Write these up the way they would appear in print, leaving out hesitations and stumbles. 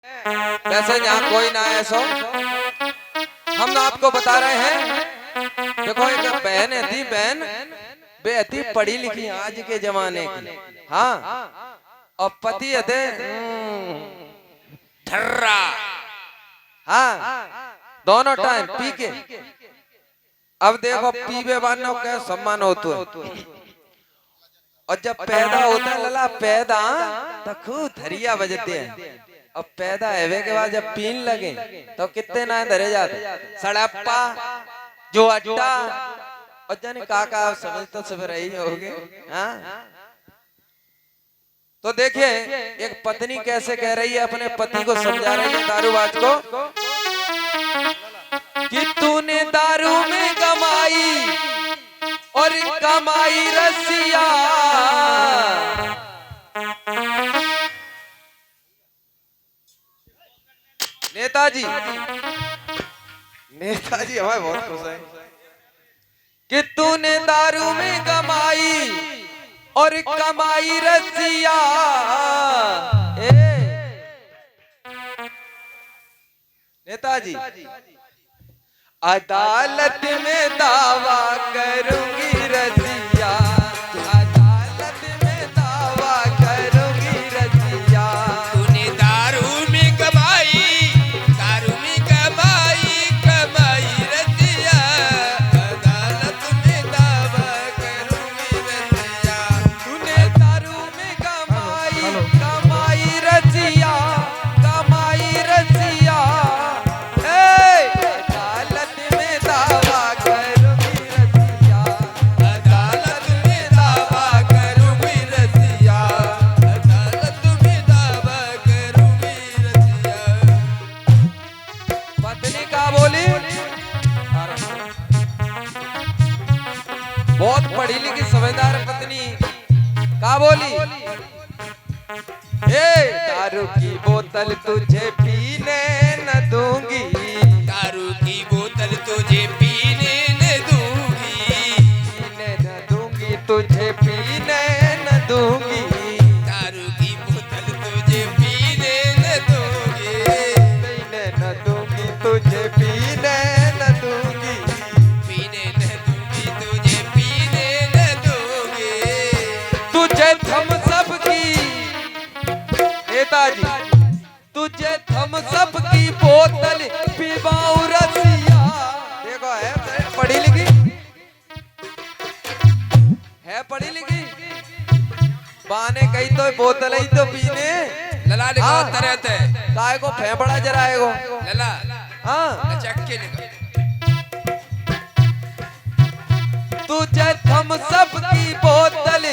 वैसे यहाँ कोई ना है सो हम आपको बता रहे हैं। देखो एक बहन थी, बहन बेहती पढ़ी लिखी आज के जमाने की, हाँ, और पति थे ठर्रा, हाँ, दोनों टाइम पी के। अब देखो पीवे वालों का सम्मान होता है, और जब पैदा होता है लला पैदा तो खूब धरिया बजते हैं। अब पैदा है के बाद जब पीन लगे तो कितने ना धरे जाते, सड़प्पा जो अड्डा और जाने काका आप समझ तो सब रही होगे, हाँ। तो देखिए एक पत्नी कैसे कह रही है, अपने पति को समझा रही है दारूबाज को कि तूने दारू में कमाई और कमाई रसिया, नेताजी नेताजी हमारे बहुत खुश है कि तूने दारू में कमाई और कमाई रसिया। नेताजी अदालत में दावा करूंगी रसिया, अदालत में दावा करूंगी रसिया। तूने दारू में कमाई, दारू में कमाई, कमाई रसिया, अदालत में दावा करूंगी रसिया। तूने दारू में कमाई, कमाई रसिया, कमाई रसिया। बहुत पढ़ी लिखी समझदार पत्नी का बोली, दारू की बोतल तुझे पीने न दूंगी, दारू की बोतल तुझे पीने न दूंगी, पीने न दूंगी तुझे पीने न दूंगी, दारू की बोतल तुझे पीने न दूंगी, पीने न दूंगी तुझे पीने न दूंगी, पीने न दूंगी तुझे पीने न दूंगी। तुझे थम्स-अप की, नेताजी तुझे थम्स-अप की बोतल पिवाऊं रसिया। देखो है पढ़ी लिखी, है पढ़ी लिखी, बहाने कहीं तो बोतल ही तो पीने लला ने हाँ। कहा तरह थे काय को फेंपड़ा जराएगो, लला हाँ। चक्के निकल। तुझे थम्स-अप की बोतल,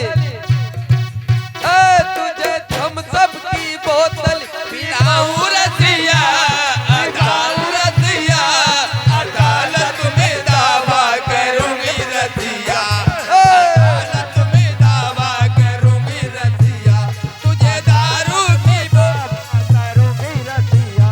तुझे थम्स-अप की बोतल पिलाऊं रसिया, अदालत या अदालत में दावा करूंगी रसिया, अदालत में दावा करूंगी रसिया, तुझे दारू की बोतल करूंगी रसिया।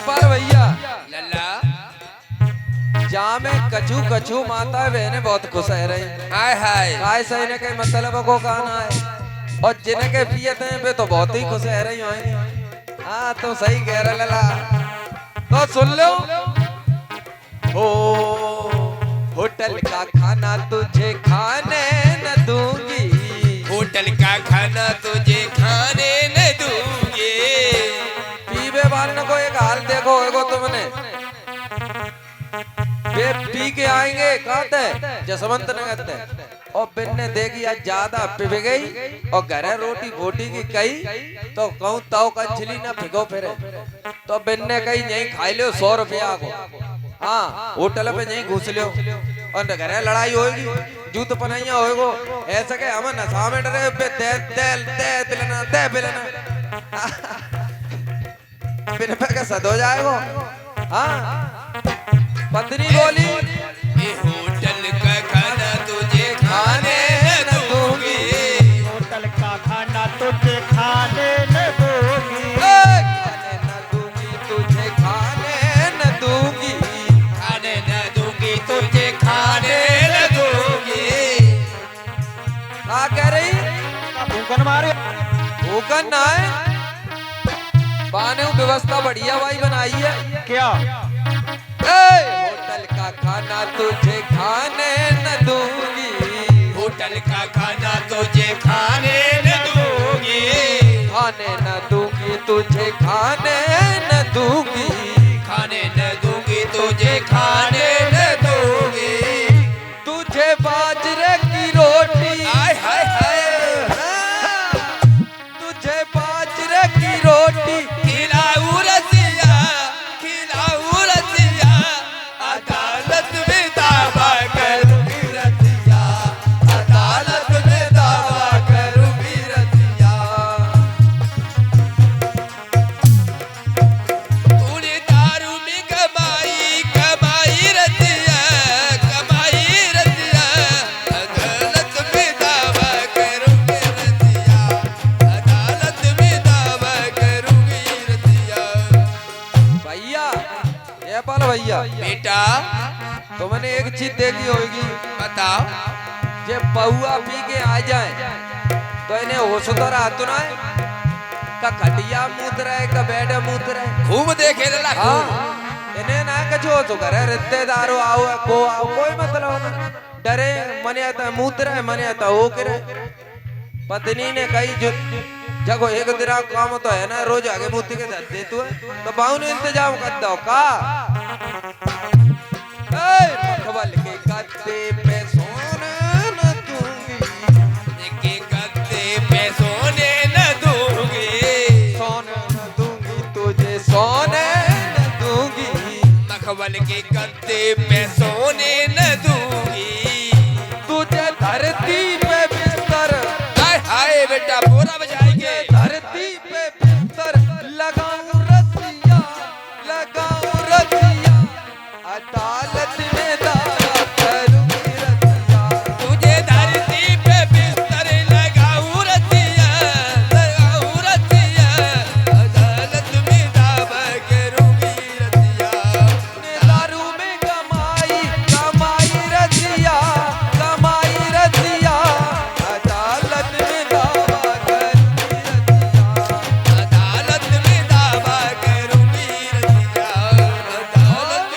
पर भैया लल्ला जहाँ में कछू कछू माता बहने बहुत खुश है रही, हाय हाय काय सही ने कई मतलब को कहना है, और जिन्हें के पियत हैं वे तो बहुत ही खुश है रही हैं। हाँ तो सही कह रहे लला, तो सुन लो, ओ होटल का खाना तुझे खाने न दूंगी, होटल का खाना तुझे खाने न दूंगी, पीवे वालों को एक हाल देखो एगो तुमने, वे पी के आएंगे कहते जसवंत नगर ते, और बिन्ने देखी आज ज्यादा पिब गई और घरे रोटी बोटी की कही तो कहूँ ताव कंचली ना भिगो फिरे, तो बिन्ने कही यही खाई लो 100 रुपया को, हाँ होटल पे यही घुस लो और घरे लड़ाई होगी, जूत पनाइया होएगो, ऐसा के हम नशा में डरे पे दे पिलना दे पिलना बिन पे का सद हो जाएगो, हाँ। पत्नी बोली ये होटल का खाना तुझे खाने न दूंगी, होटल का खाना तुझे खाने न दूंगी, खाने न दूंगी तुझे खाने न दूंगी। करना है पाने व्यवस्था बढ़िया भाई बनाई है क्या? होटल का खाना तुझे खाने न दूंगी, होटल का खाना तुझे खाने न दूंगी, खाने न दूंगी तुझे खाने न दूंगी, खाने न दूंगी तुझे खाने न दूंगी, तुझे बाजरे की रोटी हाय हाय हाय तुझे बाजरे की रोटी खिलाऊं रसिया, खिलाऊं रसिया, अदालत में दावा करूंगी रसिया, अदालत में दावा करूंगी रसिया। तूने दारू में कमाई कमाई रसिया, कमाई रसिया, अदालत में दावा करूंगी रसिया, अदालत में दावा करूंगी रसिया। भैया ये पाल भैया बेटा तुमने एक चीज देखी होगी बताओ। जे पहुआ पी के आ जाए तो इन्हें होश तो रहतो ना है का खटिया मूत रहे का बेड मूत रहे खूब देखे ला हाँ खूब। इन्हें ना कछो तो करे रिश्तेदारों आओ को आओ कोई मतलब ना डरे मने आता मूत रहे मने आता हो करे पत्नी ने कही जो जगो एक दिरा काम तो है ना रोज आगे मूत के दे दे तू तो बाहु ने इंतजाम कर दो का मखबल के गद्दे पे सोना न दूंगी, के गद्दे पे सोने न दूंगी, सोना न दूंगी तुझे सोने न दूंगी, मखबल के गद्दे पे सोने न दूंगी, तुझे धरती पे बिस्तर हाय हाय बेटा पूरा बजाएंगे। धरती पे बिस्तर लगाऊं रसिया, लगाऊं रसिया, अदालत में दावा करूंगी रसिया, तुझे धरती पे बिस्तर लगाऊं रसिया, लगाऊं रसिया, अदालत में दावा करूंगी रसिया। दारू में कमाई कमाई रसिया, कमाई रसिया, अदालत में दावा करूंगी रसिया, अदालत में दावा करूंगी रसिया, अदालत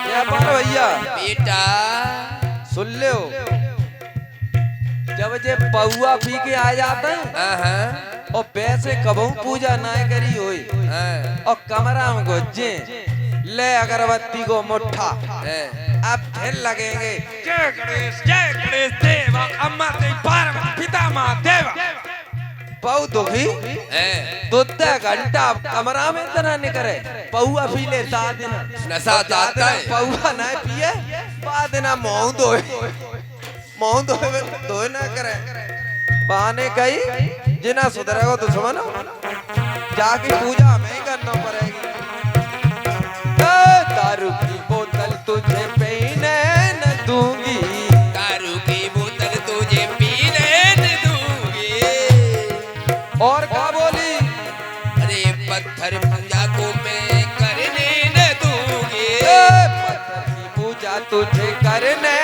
ये पार भैया बेटा सुन ले हो जब जे पहुआ पी के आ जाता है हाँ और पैसे कबहू पूजा ना करी होई हाँ और कमरा में गोजे ले अगरबत्ती को मुट्ठा हाँ। अब फिर लगेंगे जय गणेश देवा अम्मा देवी पार्वती पिता माँ देवा बहु दुखी दूध घंटा कमरा में इतना नहीं करे पहुआ पी ले दिन नशा आता है। पहुआ ना पिए बाद ना मुंह धोए ना करे बहाने कही जिना सुधरेगा तो सुनो जाके पूजा हमें ही करना पड़ेगी। दारू की बोतल तुझे पीने न दूंगी, दारू की बोतल तुझे पीने न दूंगी, और क्या बोली अरे पत्थर पूजा को मैं करने न दूंगी, पत्थर की पूजा तुझे करने